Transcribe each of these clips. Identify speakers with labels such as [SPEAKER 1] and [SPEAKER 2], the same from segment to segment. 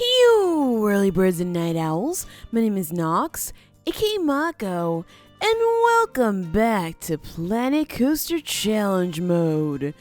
[SPEAKER 1] You early birds and night owls, my name is Nox, aka Mako, and welcome back to Planet Coaster Challenge Mode.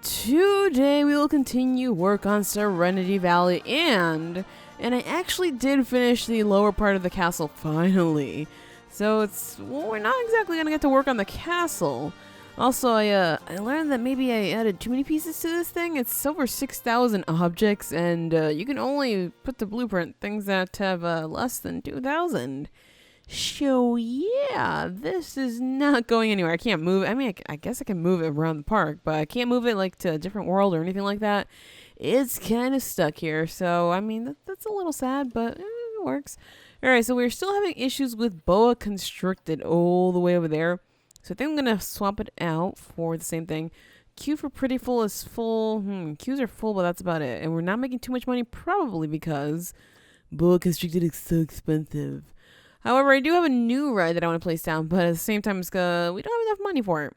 [SPEAKER 1] Today we will continue work on Serenity Valley and I actually did finish the lower part of the castle finally. So we're not exactly gonna get to work on the castle. Also, I learned that maybe I added too many pieces to this thing. It's over 6,000 objects, and you can only put the blueprint things that have less than 2,000. So yeah, this is not going anywhere. I can't move it. I mean, I guess I can move it around the park, but I can't move it like to a different world or anything like that. It's kind of stuck here. So I mean, that's a little sad, but it works. All right, so we're still having issues with boa constricted all the way over there. So I think I'm going to swap it out for the same thing. Queue for pretty full is full. Queues are full, but that's about it. And we're not making too much money, probably because boa constricted is so expensive. However, I do have a new ride that I want to place down, but at the same time, we don't have enough money for it.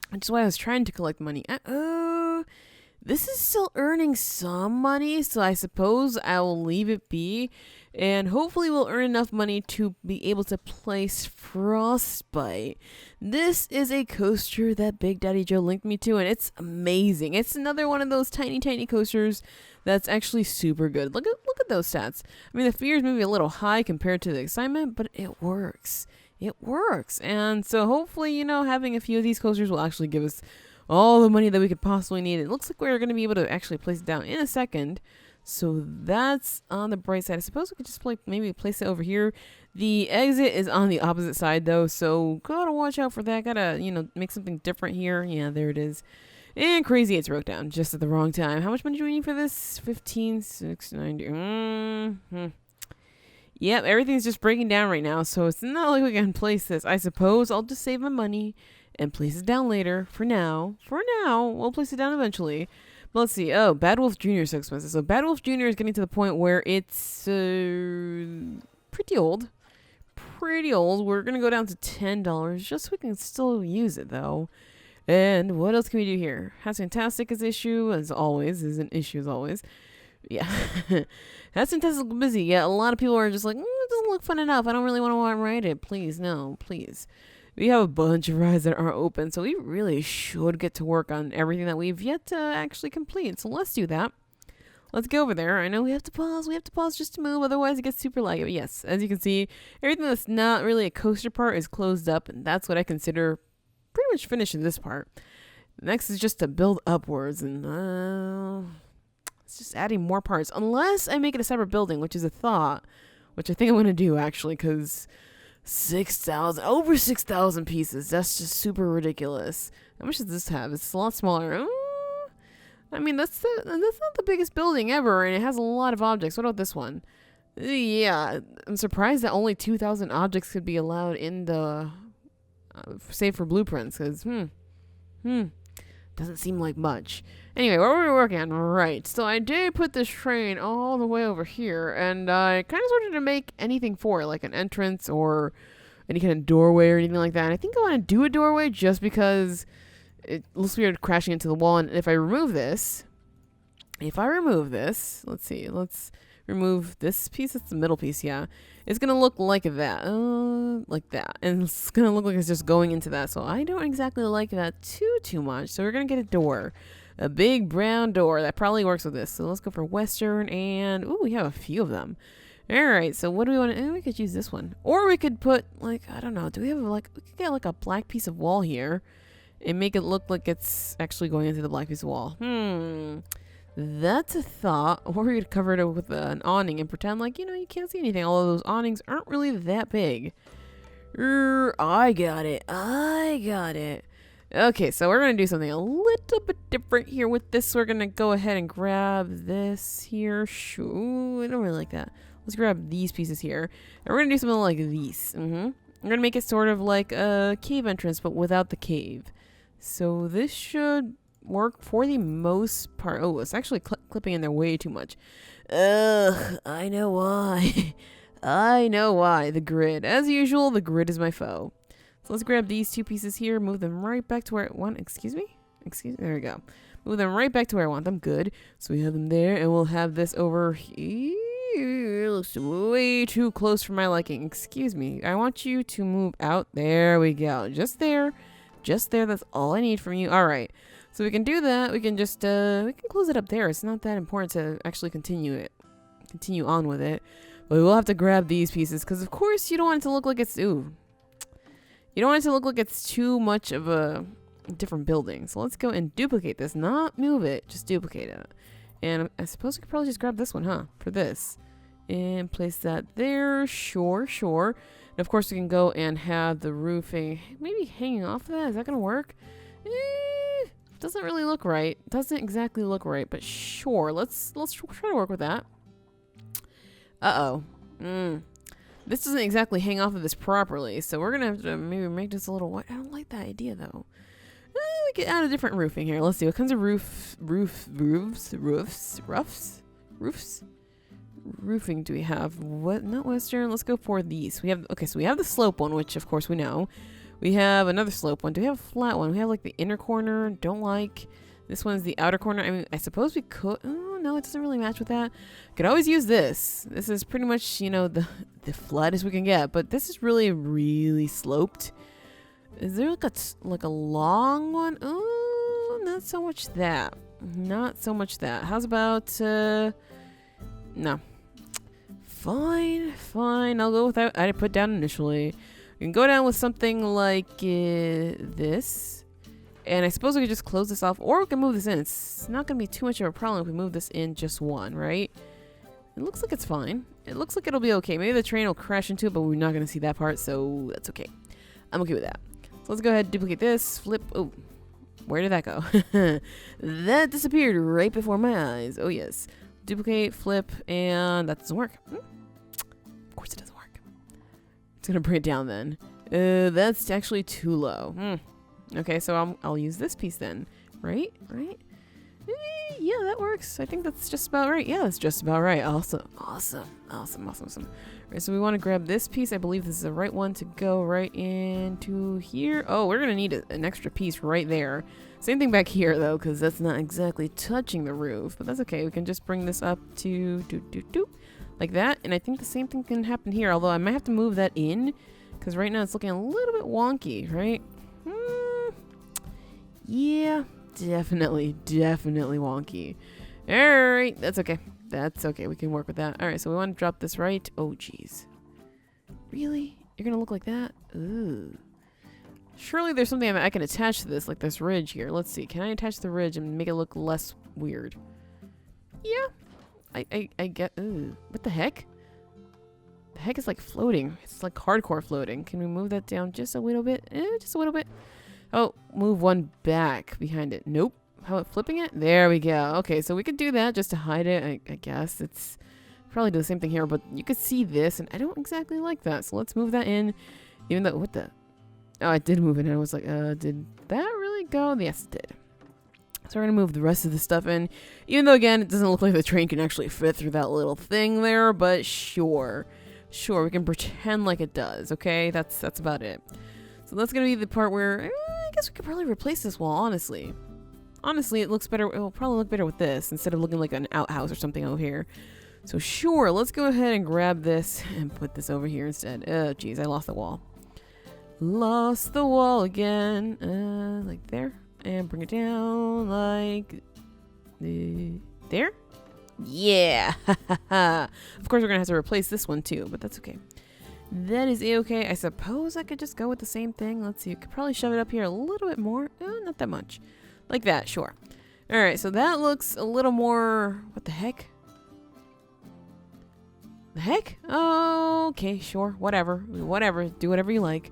[SPEAKER 1] Which is why I was trying to collect money. This is still earning some money, so I suppose I will leave it be. And hopefully we'll earn enough money to be able to place Frostbite. This is a coaster that Big Daddy Joe linked me to, and it's amazing. It's another one of those tiny, tiny coasters that's actually super good. Look at those stats. I mean, the fear is maybe a little high compared to the excitement, but it works. It works. And so hopefully, having a few of these coasters will actually give us all the money that we could possibly need. It looks like we're going to be able to actually place it down in a second. So that's on the bright side. I suppose we could just maybe place it over here. The exit is on the opposite side though, so gotta watch out for that. Gotta, make something different here. Yeah, there it is. And crazy, it's broke down just at the wrong time. How much money do we need for this? 15,690. Yep, everything's just breaking down right now, so it's not like we can place this. I suppose I'll just save my money and place it down later. For now, we'll place it down eventually. But let's see. Oh, Bad Wolf Jr. is so expensive. So Bad Wolf Jr. is getting to the point where it's pretty old. We're going to go down to $10 just so we can still use it, though. And what else can we do here? That's Fantastic is issue, as always. Is an issue, as always. Yeah. That's Fantastic busy. Yeah, a lot of people are just like, it doesn't look fun enough. I don't really want to ride it. Please, no, please. We have a bunch of rides that aren't open, so we really should get to work on everything that we've yet to actually complete. So let's do that. Let's go over there. I know we have to pause. We have to pause just to move, otherwise it gets super laggy. But yes, as you can see, everything that's not really a coaster part is closed up, and that's what I consider pretty much finished in this part. Next is just to build upwards, and it's just adding more parts. Unless I make it a separate building, which is a thought, which I think I'm going to do, actually, because over 6,000 pieces. That's just super ridiculous. How much does this have? It's a lot smaller. I mean, that's not the biggest building ever, and it has a lot of objects. What about this one? Yeah, I'm surprised that only 2,000 objects could be allowed in the save for blueprints, because doesn't seem like much. Anyway, what were we working on? Right, so I did put this train all the way over here, and I kind of started to make anything for it, like an entrance or any kind of doorway or anything like that. And I think I want to do a doorway just because it looks weird crashing into the wall. And if I remove this, let's see, let's remove this piece. It's the middle piece, yeah. It's going to look like that, and it's going to look like it's just going into that. So I don't exactly like that too much. So we're going to get a door. A big brown door that probably works with this. So let's go for Western, and we have a few of them. All right, so what do we want to? We could use this one, or we could put I don't know. Do we have we could get a black piece of wall here, and make it look like it's actually going into the black piece of wall. That's a thought. Or we could cover it with an awning and pretend you can't see anything. Although those awnings aren't really that big. I got it. Okay, so we're going to do something a little bit different here with this. We're going to go ahead and grab this here. Ooh, I don't really like that. Let's grab these pieces here. And we're going to do something like these. We're going to make it sort of like a cave entrance, but without the cave. So this should work for the most part. Oh, it's actually clipping in there way too much. I know why. I know why. The grid. As usual, the grid is my foe. So let's grab these two pieces here, move them right back to where I want. Excuse me? There we go. Move them right back to where I want them. Good. So we have them there, and we'll have this over here. looks way too close for my liking. Excuse me. I want you to move out. There we go. Just there. Just there. That's all I need from you. All right. So we can do that. We can just, we can close it up there. It's not that important to actually continue on with it. But we'll have to grab these pieces because, of course, you don't want it to look like it's, ooh. You don't want it to look like it's too much of a different building. So let's go and duplicate this. Not move it. Just duplicate it. And I suppose we could probably just grab this one, huh? For this. And place that there. Sure, sure. And of course we can go and have the roofing maybe hanging off of that. Is that going to work? Doesn't really look right. Doesn't exactly look right, but sure. Let's try to work with that. Uh-oh. This doesn't exactly hang off of this properly, so we're going to have to maybe make this a little white. I don't like that idea, though. We could add a different roofing here. Let's see. What kinds of roofing do we have? What? Not Western. Let's go for these. We have, okay, so we have the slope one, which of course we know. We have another slope one. Do we have a flat one? We have like the inner corner. Don't like. This one's the outer corner. I mean, I suppose we could. Oh, no, it doesn't really match with that. Could always use this. This is pretty much, you know, the flattest we can get, but this is really, really sloped. Is there like a long one? Oh, not so much that. Not so much that. How's about, no. Fine, fine. I'll go with that I put down initially. We can go down with something like this. And I suppose we could just close this off, or we can move this in. It's not going to be too much of a problem if we move this in just one, right? It looks like it's fine. It looks like it'll be okay. Maybe the train will crash into it, but we're not going to see that part, so that's okay. I'm okay with that. So let's go ahead and duplicate this. Flip. Oh, where did that go? That disappeared right before my eyes. Oh, yes. Duplicate, flip, and that doesn't work. Of course it doesn't work. It's going to bring it down then. That's actually too low. Okay, so I'll use this piece then. Right? Right? Yeah, that works. I think that's just about right. Yeah, that's just about right. Awesome. Awesome. Awesome. Awesome. Awesome. All right, so we want to grab this piece. I believe this is the right one to go right into here. Oh, we're going to need an extra piece right there. Same thing back here, though, because that's not exactly touching the roof. But that's okay. We can just bring this up to like that. And I think the same thing can happen here, although I might have to move that in because right now it's looking a little bit wonky, right? Yeah, definitely wonky. All right, that's okay. That's okay. We can work with that. All right, so we want to drop this right. Oh, geez. Really? You're going to look like that? Ooh. Surely there's something I can attach to this, like this ridge here. Let's see. Can I attach the ridge and make it look less weird? Yeah. I get... Ooh. What the heck? The heck is like floating. It's like hardcore floating. Can we move that down just a little bit? Just a little bit. Oh, move one back behind it. Nope. How about flipping it? There we go. Okay, so we could do that just to hide it, I guess. It's probably do the same thing here, but you could see this, and I don't exactly like that. So let's move that in. Even though, what the? Oh, I did move it, and I was like, did that really go? Yes, it did. So we're going to move the rest of the stuff in. Even though, again, it doesn't look like the train can actually fit through that little thing there, but sure. Sure, we can pretend like it does, okay? That's about it. So that's going to be the part where I guess we could probably replace this wall, honestly. Honestly, it looks better. It will probably look better with this instead of looking like an outhouse or something over here. So sure, let's go ahead and grab this and put this over here instead. Oh, geez, I lost the wall. Lost the wall again. Like there. And bring it down like there. Yeah. Of course, we're going to have to replace this one too, but that's okay. That is okay. I suppose I could just go with the same thing. Let's see. You could probably shove it up here a little bit more. Not that much. Like that, sure. All right, so that looks a little more... What the heck? The heck? Oh, okay, sure. Whatever. Whatever. Do whatever you like.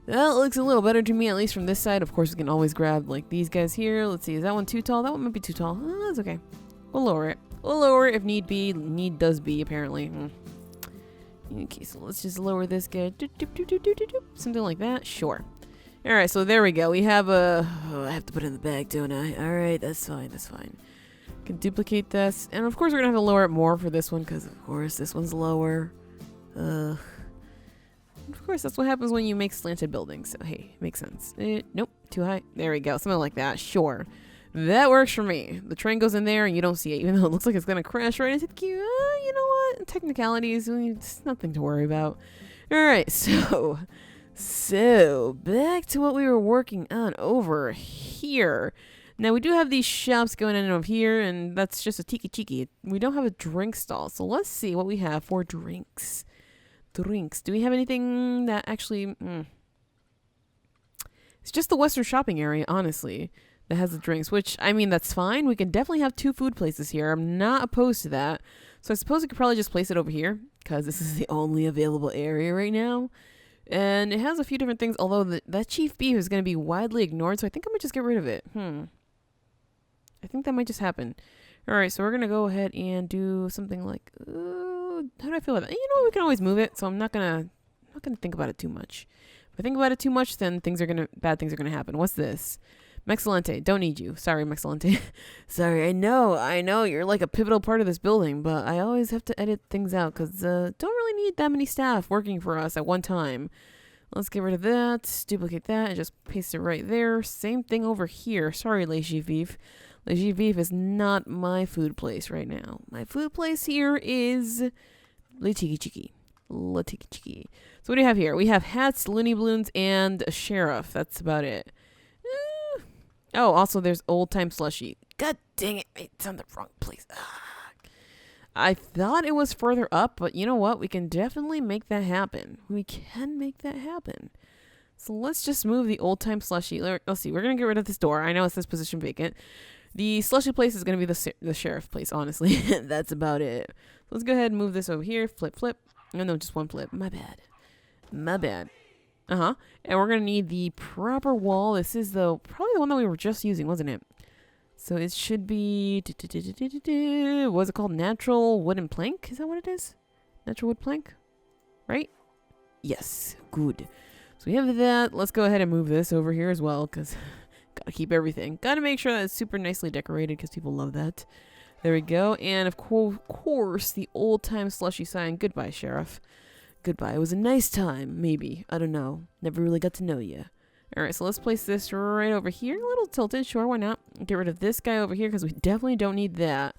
[SPEAKER 1] That looks a little better to me, at least from this side. Of course, we can always grab, like, these guys here. Let's see. Is that one too tall? That one might be too tall. Oh, that's okay. We'll lower it. We'll lower it if need be. Need does be, apparently. Okay, so let's just lower this guy. Something like that. Sure. All right, so there we go. We have a... Oh, I have to put it in the bag, don't I? All right, that's fine. That's fine. Can duplicate this. And, of course, we're going to have to lower it more for this one because, of course, this one's lower. Of course, that's what happens when you make slanted buildings. So, hey, makes sense. Nope, too high. There we go. Something like that. Sure. That works for me. The train goes in there and you don't see it, even though it looks like it's going to crash right into the queue. You know what? Technicalities, it's nothing to worry about. All right, so back to what we were working on over here. Now, we do have these shops going in over here, and that's just a tiki-tiki. We don't have a drink stall, so let's see what we have for drinks. Do we have anything that actually... It's just the Western shopping area, honestly, that has the drinks, which, I mean, that's fine. We can definitely have 2 food places here. I'm not opposed to that. So I suppose we could probably just place it over here, because this is the only available area right now. And it has a few different things, although that chief beef is going to be widely ignored, so I think I might just get rid of it. I think that might just happen. Alright, so we're going to go ahead and do something like... how do I feel about that? You know, we can always move it, so I'm not going to think about it too much. If I think about it too much, then bad things are gonna happen. What's this? Mexilente, don't need you. Sorry, Mexilente. Sorry, I know, you're like a pivotal part of this building, but I always have to edit things out because don't really need that many staff working for us at one time. Let's get rid of that, duplicate that, and just paste it right there. Same thing over here. Sorry, Léger Vif. Léger Vif is not my food place right now. My food place here is Le Tiki Chiki. Le Tiki Chiki. So what do we have here? We have hats, loony balloons, and a sheriff. That's about it. Oh, also there's old time slushy. God dang it. It's on the wrong place. I thought it was further up, but you know what? We can definitely make that happen. We can make that happen. So let's just move the old time slushy. Let's see. We're going to get rid of this door. I know it says position vacant. The slushy place is going to be the sheriff place, honestly. That's about it. So let's go ahead and move this over here. Flip. No, just one flip. My bad. And we're going to need the proper wall. This is probably the one that we were just using, wasn't it? So it should be... What's it called? Natural wooden plank? Is that what it is? Natural wood plank? Right? Yes. Good. So we have that. Let's go ahead and move this over here as well, because gotta keep everything. Gotta make sure that it's super nicely decorated, because people love that. There we go. And of course, the old-time slushy sign. Goodbye, Sheriff. Goodbye. It was a nice time, maybe. I don't know. Never really got to know you. Alright, so let's place this right over here. A little tilted. Sure, why not? Get rid of this guy over here, because we definitely don't need that.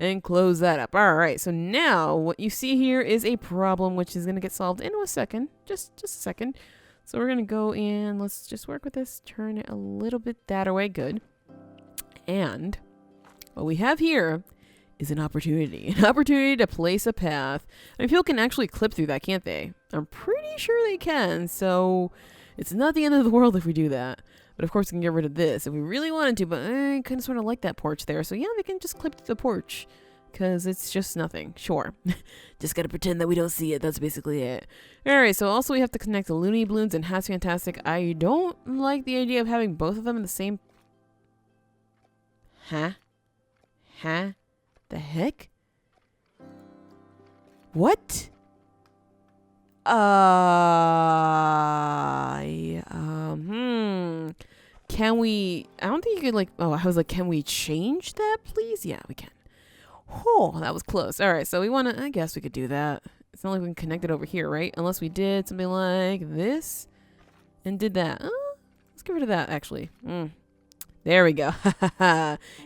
[SPEAKER 1] And close that up. Alright, so now what you see here is a problem, which is going to get solved in a second. Just a second. So we're going to go in. Let's just work with this. Turn it a little bit that way. Good. And... what we have here is an opportunity. An opportunity to place a path. I mean, people can actually clip through that, can't they? I'm pretty sure they can, so it's not the end of the world if we do that. But of course, we can get rid of this if we really wanted to, but I kind of sort of like that porch there. So yeah, we can just clip through the porch because it's just nothing. Sure. Just got to pretend that we don't see it. That's basically it. Alright, so also we have to connect the Looney Balloons and Hats Fantastic. I don't like the idea of having both of them in the same... Huh? The heck? What? Can we... I don't think you could, like... Oh, I was like, can we change that, please? Yeah, we can. Oh, that was close. Alright, so we want to... I guess we could do that. It's not like we can connect it over here, right? Unless we did something like this. And did that. Let's get rid of that, actually. There we go.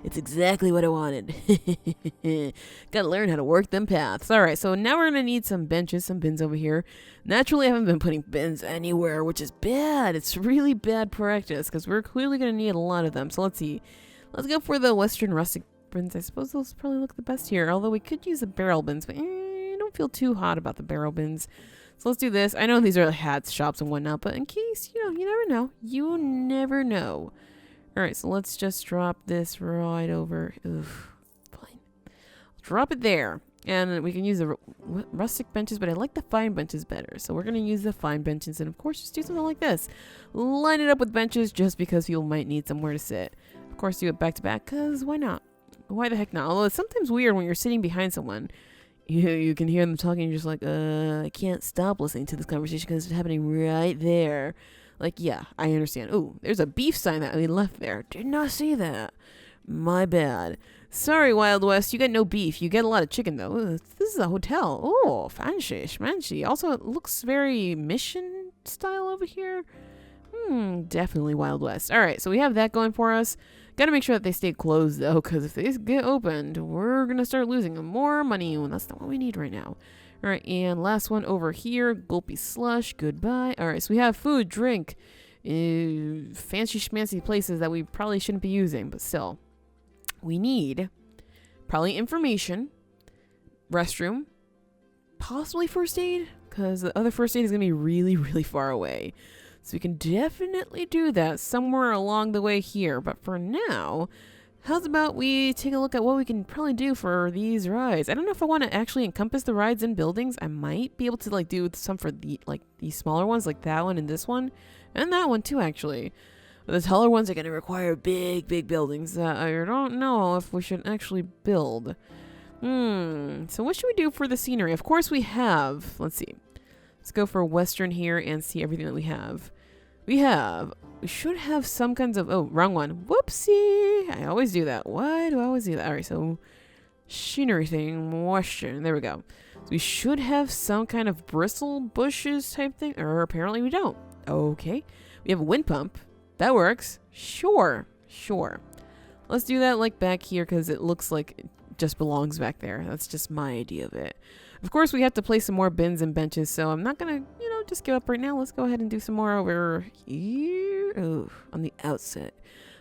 [SPEAKER 1] It's exactly what I wanted. Gotta learn how to work them paths. Alright, so now we're gonna need some benches, some bins over here. Naturally, I haven't been putting bins anywhere, which is bad. It's really bad practice, because we're clearly gonna need a lot of them. So let's see. Let's go for the Western Rustic bins. I suppose those probably look the best here, although we could use the barrel bins, but I don't feel too hot about the barrel bins. So let's do this. I know these are hats, shops, and whatnot, but in case, you know, you never know. You never know. Alright, so let's just drop this right over. Oof, fine. Drop it there. And we can use the rustic benches, but I like the fine benches better. So we're going to use the fine benches and, of course, just do something like this. Line it up with benches just because people might need somewhere to sit. Of course, do it back to back, because why not? Why the heck not? Although it's sometimes weird when you're sitting behind someone. You can hear them talking and you're just like, I can't stop listening to this conversation because it's happening right there. Like, yeah, I understand. Ooh, there's a beef sign that we left there. Did not see that. My bad. Sorry, Wild West. You get no beef. You get a lot of chicken, though. Ooh, this is a hotel. Oh, fancy, schmancy. Also, it looks very mission style over here. Definitely Wild West. All right, so we have that going for us. Gotta make sure that they stay closed, though, because if they get opened, we're going to start losing more money, and that's not what we need right now. All right, and last one over here, Gulpy Slush, goodbye. All right, so we have food, drink, fancy schmancy places that we probably shouldn't be using, but still. We need probably information, restroom, possibly first aid, because the other first aid is going to be really, really far away. So we can definitely do that somewhere along the way here. But for now, how's about we take a look at what we can probably do for these rides? I don't know if I want to actually encompass the rides in buildings. I might be able to like do some for the these smaller ones, like that one and this one, and that one too, actually. But the taller ones are going to require big, big buildings that I don't know if we should actually build. So what should we do for the scenery? Of course we have, let's see. Let's go for Western here and see everything that we have. We should have some kinds of, oh, wrong one. Whoopsie. I always do that. Why do I always do that? All right, so scenery thing, Western. There we go. So we should have some kind of bristle bushes type thing, or apparently we don't. Okay. We have a wind pump. That works. Sure. Let's do that like back here because it looks like it just belongs back there. That's just my idea of it. Of course, we have to place some more bins and benches, so I'm not going to, just give up right now. Let's go ahead and do some more over here. Ooh, on the outset.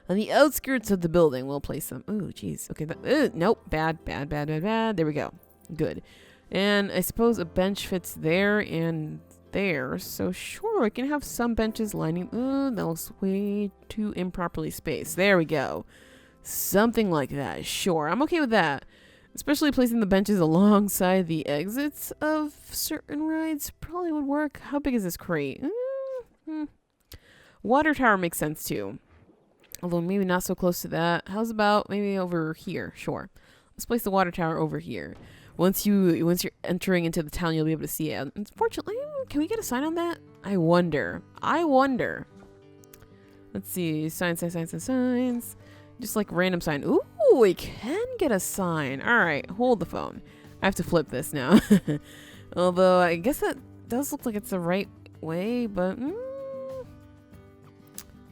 [SPEAKER 1] On the outskirts of the building, we'll place them. Ooh, jeez. Okay, nope. Bad. There we go. Good. And I suppose a bench fits there and there. So sure, I can have some benches lining. Ooh, that looks way too improperly spaced. There we go. Something like that. Sure, I'm okay with that. Especially placing the benches alongside the exits of certain rides probably would work. How big is this crate? Water tower makes sense too. Although maybe not so close to that. How's about maybe over here? Sure. Let's place the water tower over here. Once you're entering into the town, you'll be able to see it. Unfortunately, can we get a sign on that? I wonder. Let's see. Signs. Just like random sign. Ooh, we can get a sign. All right, hold the phone. I have to flip this now. Although I guess that does look like it's the right way, but no,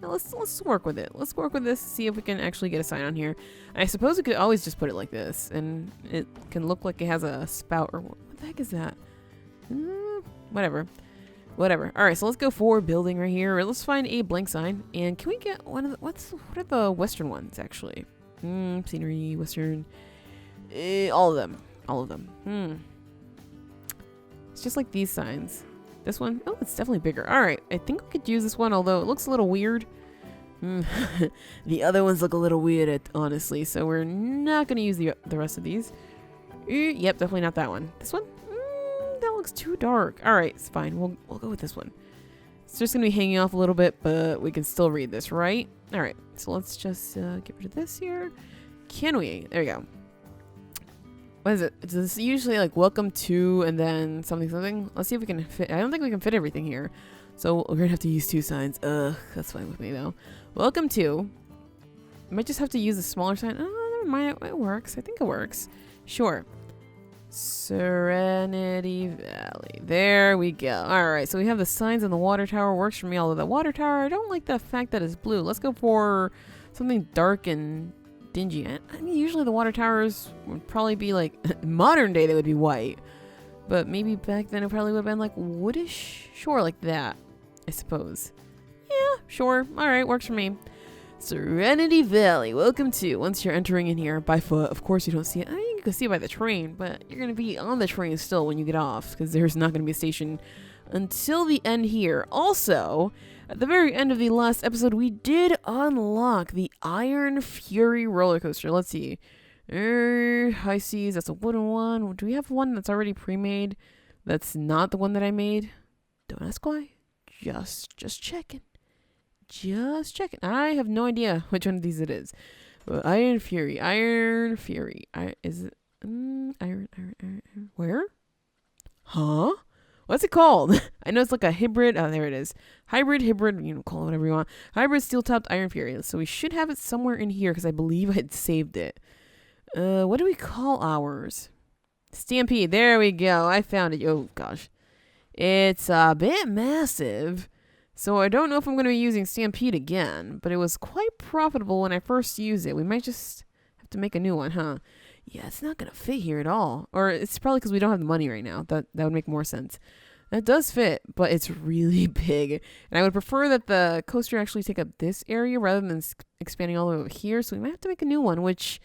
[SPEAKER 1] let's work with it. Let's work with this, see if we can actually get a sign on here. I suppose we could always just put it like this, and it can look like it has a spout or what the heck is that? Whatever. All right, so let's go for building right here. Let's find a blank sign, and can we get one of the what are the Western ones actually? Scenery, Western, all of them. It's just like these signs. This one, oh, it's definitely bigger. All right, I think we could use this one, although it looks a little weird. The other ones look a little weird, honestly, so we're not gonna use the rest of these. Yep, definitely not that one. This one. That looks too dark. All right, it's fine. We'll go with this one. It's just gonna be hanging off a little bit, but we can still read this, right? All right, so let's just get rid of this here. Can we? There we go. What is it? Is this usually like welcome to and then something? Let's see if we can fit. I don't think we can fit everything here, so we're gonna have to use two signs. That's fine with me though. Welcome to. I might just have to use a smaller sign. Oh, never mind. It works. I think it works. Sure. Serenity Valley. There we go. All right, so we have the signs on the water tower. Works for me, although the water tower, I don't like the fact that it's blue. Let's go for something dark and dingy. I mean, usually the water towers would probably be like, modern day they would be white. But maybe back then it probably would have been like woodish. Sure, like that, I suppose. Yeah, sure. All right, works for me. Serenity Valley. Welcome to. Once you're entering in here by foot, of course you don't see it. I mean, you can see it by the train, but you're going to be on the train still when you get off because there's not going to be a station until the end here. Also, at the very end of the last episode, we did unlock the Iron Fury roller coaster. Let's see. High seas. That's a wooden one. Do we have one that's already pre-made? That's not the one that I made. Don't ask why. Just checking. Just checking. I have no idea which one of these it is. But Iron Fury. Is it? Iron. Where? Huh? What's it called? I know it's like a hybrid. Oh, there it is. Hybrid. Call it whatever you want. Hybrid steel-topped Iron Fury. So we should have it somewhere in here because I believe I had saved it. What do we call ours? Stampede. There we go. I found it. Oh, gosh. It's a bit massive. So I don't know if I'm going to be using Stampede again, but it was quite profitable when I first used it. We might just have to make a new one, huh? Yeah, it's not going to fit here at all. Or it's probably because we don't have the money right now. That would make more sense. That does fit, but it's really big. And I would prefer that the coaster actually take up this area rather than expanding all the way over here. So we might have to make a new one, which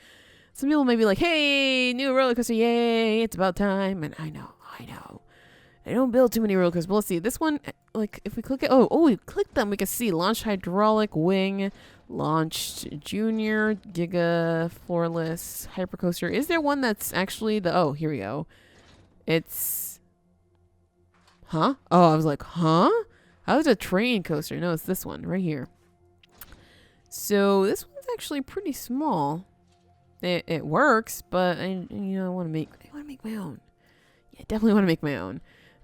[SPEAKER 1] some people may be like, hey, new roller coaster, yay, it's about time. And I know. I don't build too many roller coasters, but let's see. This one, like, if we click it, we click them, we can see launched hydraulic wing, launched junior, giga, floorless, hypercoaster. Is there one that's actually here we go. It's, huh? Oh, I was like, huh? How's a train coaster? No, it's this one right here. So this one's actually pretty small. It works, but I want to make my own. Yeah, definitely want to make my own.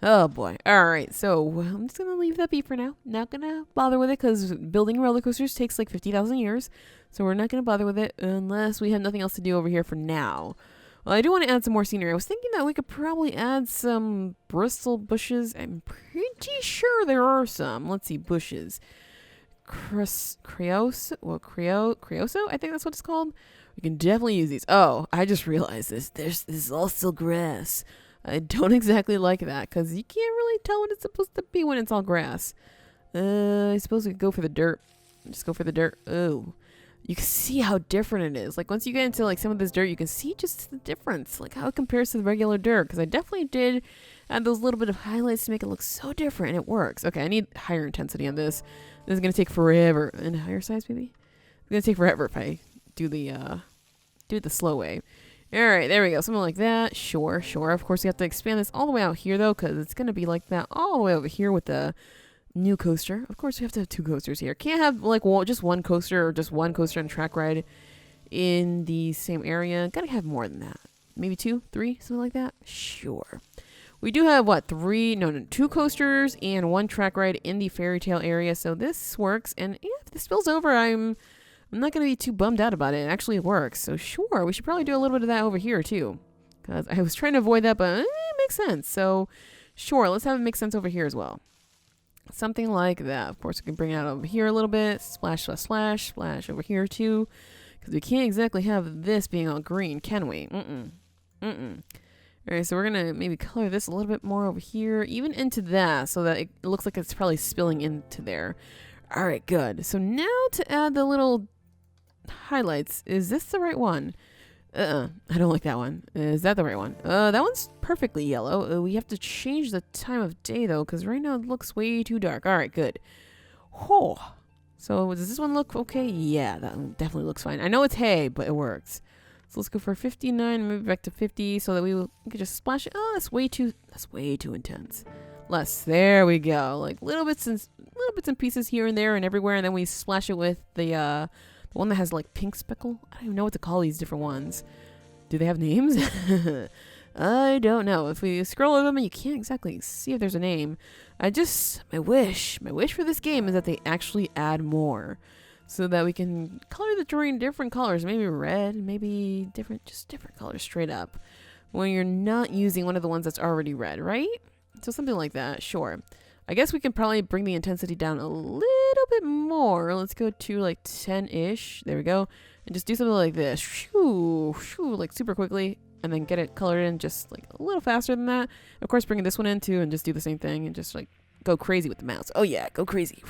[SPEAKER 1] Oh boy. All right. So I'm just going to leave that be for now. Not going to bother with it because building roller coasters takes like 50,000 years. So we're not going to bother with it unless we have nothing else to do over here for now. Well, I do want to add some more scenery. I was thinking that we could probably add some bristle bushes. I'm pretty sure there are some. Let's see. Bushes. Creoso? I think that's what it's called. We can definitely use these. Oh, I just realized this. This is all still grass. I don't exactly like that because you can't really tell what it's supposed to be when it's all grass. I suppose we could go for the dirt. Just go for the dirt. Oh, you can see how different it is. Like once you get into like some of this dirt, you can see just the difference, like how it compares to the regular dirt. Because I definitely did add those little bit of highlights to make it look so different, and it works. Okay, I need higher intensity on this. This is gonna take forever. And higher size maybe. It's gonna take forever if I do the slow way. All right, there we go. Something like that. Sure. Of course, you have to expand this all the way out here, though, because it's going to be like that all the way over here with the new coaster. Of course, we have to have two coasters here. Can't have, like, just one coaster or just one coaster and track ride in the same area. Got to have more than that. Maybe 2, 3, something like that. Sure. We do have, two coasters and one track ride in the fairy tale area, so this works. And yeah, if this spills over, I'm not going to be too bummed out about it. It actually works. So sure, we should probably do a little bit of that over here too. Because I was trying to avoid that, but it makes sense. So sure, let's have it make sense over here as well. Something like that. Of course, we can bring it out over here a little bit. Splash over here too. Because we can't exactly have this being all green, can we? All right, so we're going to maybe color this a little bit more over here, even into that, so that it looks like it's probably spilling into there. All right, good. So now to add the little highlights. Is this the right one? I don't like that one. Is that the right one? That one's perfectly yellow. We have to change the time of day though, because right now it looks way too dark. All right, good. Oh, so does this one look okay? Yeah, that one definitely looks fine. I know it's hay, but it works. So let's go for 59, maybe back to 50, so that we can just splash it. Oh, that's way too intense. Less. There we go. Like little bits and pieces here and there and everywhere, and then we splash it with the one that has like pink speckle. I don't even know what to call these different ones. Do they have names? I don't know. If we scroll over them, you can't exactly see if there's a name. My wish for this game is that they actually add more, so that we can color the terrain different colors. Maybe red, maybe different colors straight up. When you're not using one of the ones that's already red, right? So something like that. Sure. I guess we can probably bring the intensity down a little bit more. Let's go to like 10-ish. There we go. And just do something like this. Shoo, like super quickly. And then get it colored in just like a little faster than that. Of course, bringing this one in too and just do the same thing and just like go crazy with the mouse. Oh yeah, go crazy.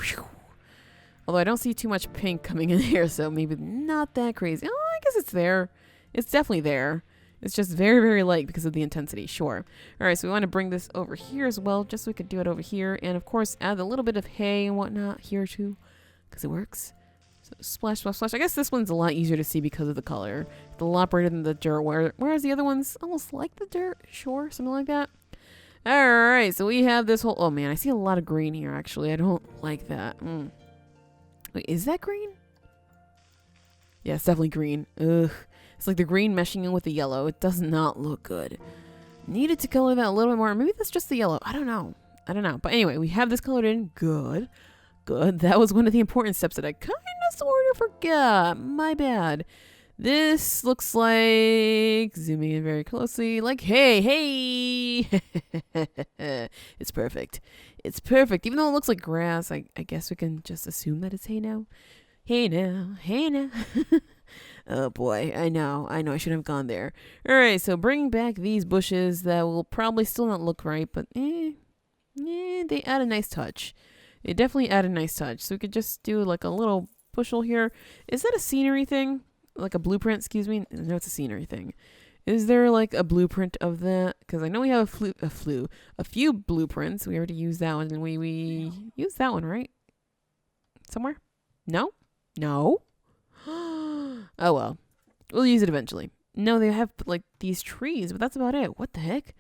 [SPEAKER 1] Although I don't see too much pink coming in here, so maybe not that crazy. Oh, I guess it's there. It's definitely there. It's just very, very light because of the intensity. Sure. All right, so we want to bring this over here as well, just so we could do it over here. And, of course, add a little bit of hay and whatnot here, too, because it works. So splash. I guess this one's a lot easier to see because of the color. It's a lot brighter than the dirt, whereas the other one's almost like the dirt. Sure, something like that. All right, so we have this whole... Oh, man, I see a lot of green here, actually. I don't like that. Wait, is that green? Yeah, it's definitely green. Ugh. It's like the green meshing in with the yellow. It does not look good. Needed to color that a little bit more. Maybe that's just the yellow. I don't know. But anyway, we have this colored in. Good. That was one of the important steps that I kind of sort of forgot. My bad. This looks like, zooming in very closely, like, hey. It's perfect. It's perfect. Even though it looks like grass, I guess we can just assume that it's hay now. Hey now. Oh boy, I know. I shouldn't have gone there. Alright, so bringing back these bushes that will probably still not look right, but they add a nice touch. They definitely add a nice touch. So we could just do like a little bushel here. Is that a scenery thing? Like a blueprint, excuse me? No, it's a scenery thing. Is there like a blueprint of that? Because I know we have a few blueprints. We already used that one, and we used that one, right? Somewhere? No? Oh well. We'll use it eventually. No, they have like these trees, but that's about it. What the heck?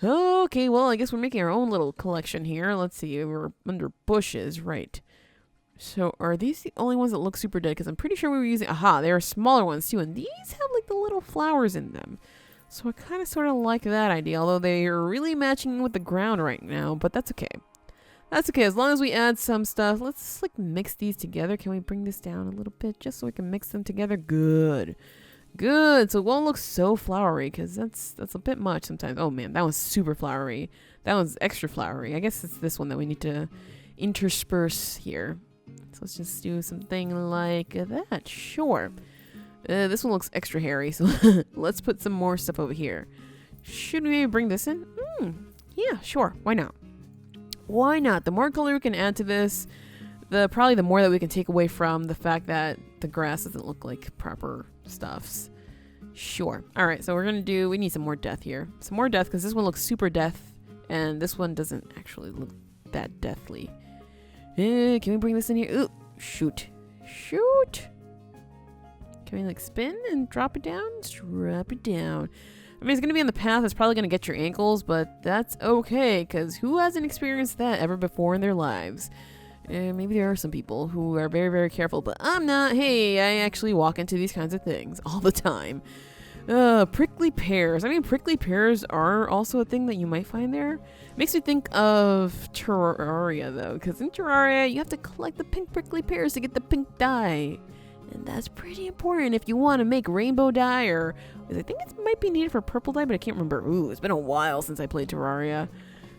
[SPEAKER 1] Okay, well, I guess we're making our own little collection here. Let's see. We're under bushes, right? So are these the only ones that look super dead? Because I'm pretty sure we were using... Aha, there are smaller ones too. And these have like the little flowers in them. So I kind of sort of like that idea. Although they are really matching with the ground right now. But that's okay. That's okay. As long as we add some stuff. Let's like mix these together. Can we bring this down a little bit? Just so we can mix them together. Good. So it won't look so flowery. Because that's a bit much sometimes. Oh man, that one's super flowery. That one's extra flowery. I guess it's this one that we need to intersperse here. So let's just do something like that. Sure. This one looks extra hairy, so let's put some more stuff over here. Should we maybe bring this in? Yeah, sure. Why not? The more color we can add to this, probably the more that we can take away from the fact that the grass doesn't look like proper stuffs. Sure. All right, so we need some more death here. Some more death, because this one looks super death, and this one doesn't actually look that deathly. Can we bring this in here? Ooh, shoot. Can we like spin and drop it down? Let's drop it down. I mean, it's going to be on the path. It's probably going to get your ankles, but that's okay, because who hasn't experienced that ever before in their lives? Maybe there are some people who are very, very careful, but I'm not. Hey, I actually walk into these kinds of things all the time. Prickly pears. I mean, prickly pears are also a thing that you might find there. Makes me think of Terraria, though, because in Terraria, you have to collect the pink prickly pears to get the pink dye. And that's pretty important if you want to make rainbow dye, or I think it might be needed for purple dye, but I can't remember. Ooh, it's been a while since I played Terraria.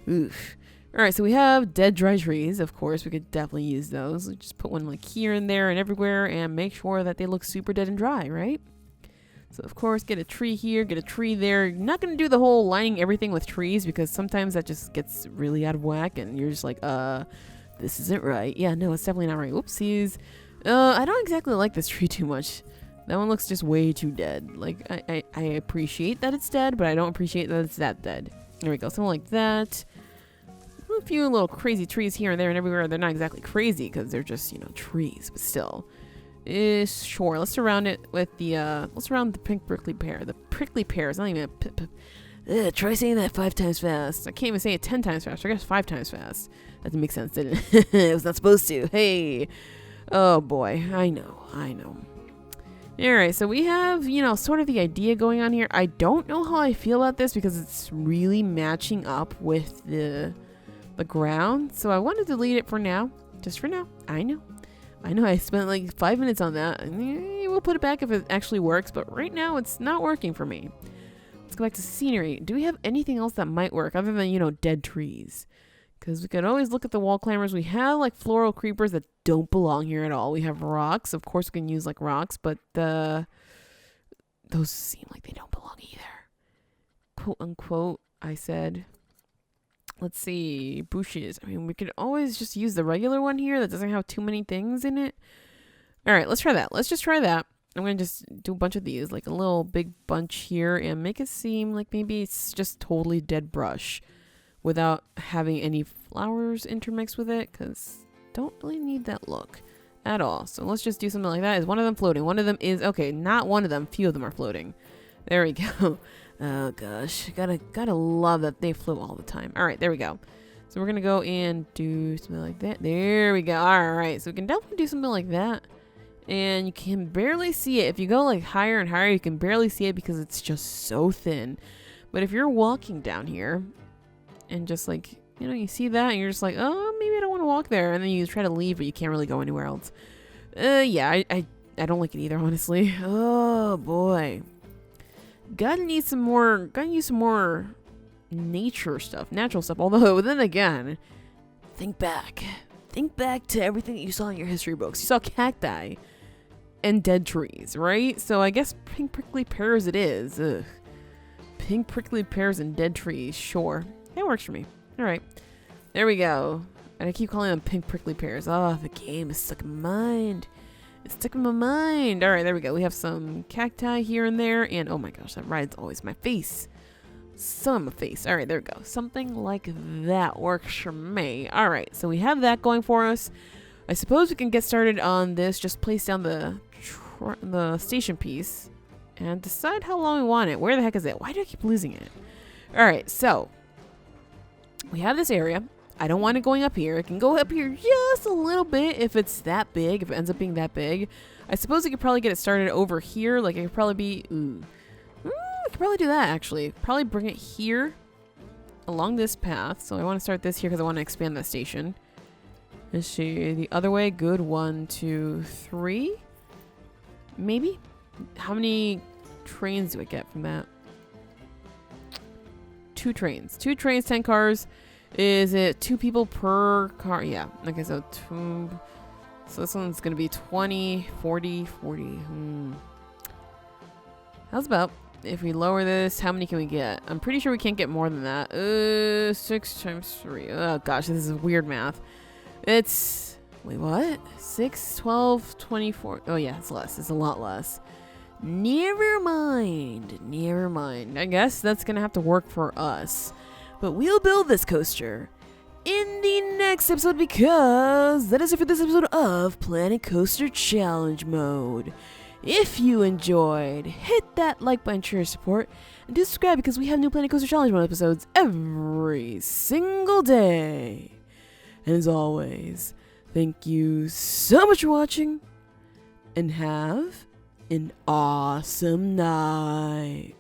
[SPEAKER 1] Oof. Alright, so we have dead dry trees. Of course, we could definitely use those. Just put one like here and there and everywhere and make sure that they look super dead and dry, right? So, of course, get a tree here, get a tree there. You're not going to do the whole lining everything with trees because sometimes that just gets really out of whack and you're just like, this isn't right. Yeah, no, it's definitely not right. Whoopsies. I don't exactly like this tree too much. That one looks just way too dead. Like, I appreciate that it's dead, but I don't appreciate that it's that dead. There we go, something like that. A few little crazy trees here and there and everywhere. They're not exactly crazy because they're just, trees, but still. Sure, let's surround it with let's surround the pink prickly pear. The prickly pear is not even try saying that 5 times fast. I can't even say it 10 times fast. I guess 5 times fast. That didn't make sense, did it? It was not supposed to. Hey. Oh boy. I know. Alright, so we have, sort of the idea going on here. I don't know how I feel about this because it's really matching up with the ground. So I want to delete it for now. Just for now. I know I spent like 5 minutes on that. We'll put it back if it actually works, but right now it's not working for me. Let's go back to scenery. Do we have anything else that might work other than, dead trees? Because we could always look at the wall climbers. We have like floral creepers that don't belong here at all. We have rocks. Of course we can use like rocks, but those seem like they don't belong either. Quote unquote, I said. Let's see, bushes. I mean, we could always just use the regular one here that doesn't have too many things in it. All right, let's try that. Let's just try that. I'm going to just do a bunch of these, like a little big bunch here, and make it seem like maybe it's just totally dead brush without having any flowers intermixed with it, because don't really need that look at all. So let's just do something like that. Is one of them floating? One of them is, okay, not one of them. Few of them are floating. There we go. Oh gosh, gotta love that they float all the time. All right, there we go. So we're gonna go and do something like that. There we go. All right, so we can definitely do something like that. And you can barely see it. If you go like higher and higher, you can barely see it because it's just so thin. But if you're walking down here and just like, you see that and you're just like, oh, maybe I don't want to walk there. And then you try to leave, but you can't really go anywhere else. Yeah, I don't like it either, honestly. Oh boy. Gotta use some more nature stuff, natural stuff. Although, then again, think back to everything that you saw in your history books. You saw cacti and dead trees, right? So I guess pink prickly pears it is. Ugh. Pink prickly pears and dead trees, sure. It works for me. All right, there we go. And I keep calling them pink prickly pears. Oh, the game is stuck in my mind. It's stuck in my mind. All right, there we go. We have some cacti here and there. And oh my gosh, that ride's always my face. Some of my face. All right, there we go. Something like that works for me. All right, so we have that going for us. I suppose we can get started on this. Just place down the station piece and decide how long we want it. Where the heck is it? Why do I keep losing it? All right, so we have this area. I don't want it going up here. It can go up here just a little bit if it's that big, if it ends up being that big. I suppose I could probably get it started over here. Like, it could probably be... I could probably do that, actually. Probably bring it here along this path. So I want to start this here because I want to expand that station. Let's see. The other way. Good. 1, 2, 3. Maybe? How many trains do I get from that? 2 trains. 2 trains, 10 cars. Is it 2 people per car? Yeah. Okay, so 2. So this one's going to be 20, 40, 40. How's about if we lower this? How many can we get? I'm pretty sure we can't get more than that. 6 times 3. Oh, gosh, this is weird math. It's... Wait, what? 6, 12, 24. Oh, yeah, it's less. It's a lot less. Never mind. Never mind. I guess that's going to have to work for us. But we'll build this coaster in the next episode because that is it for this episode of Planet Coaster Challenge Mode. If you enjoyed, hit that like button, share support, and do subscribe because we have new Planet Coaster Challenge Mode episodes every single day. And as always, thank you so much for watching and have an awesome night.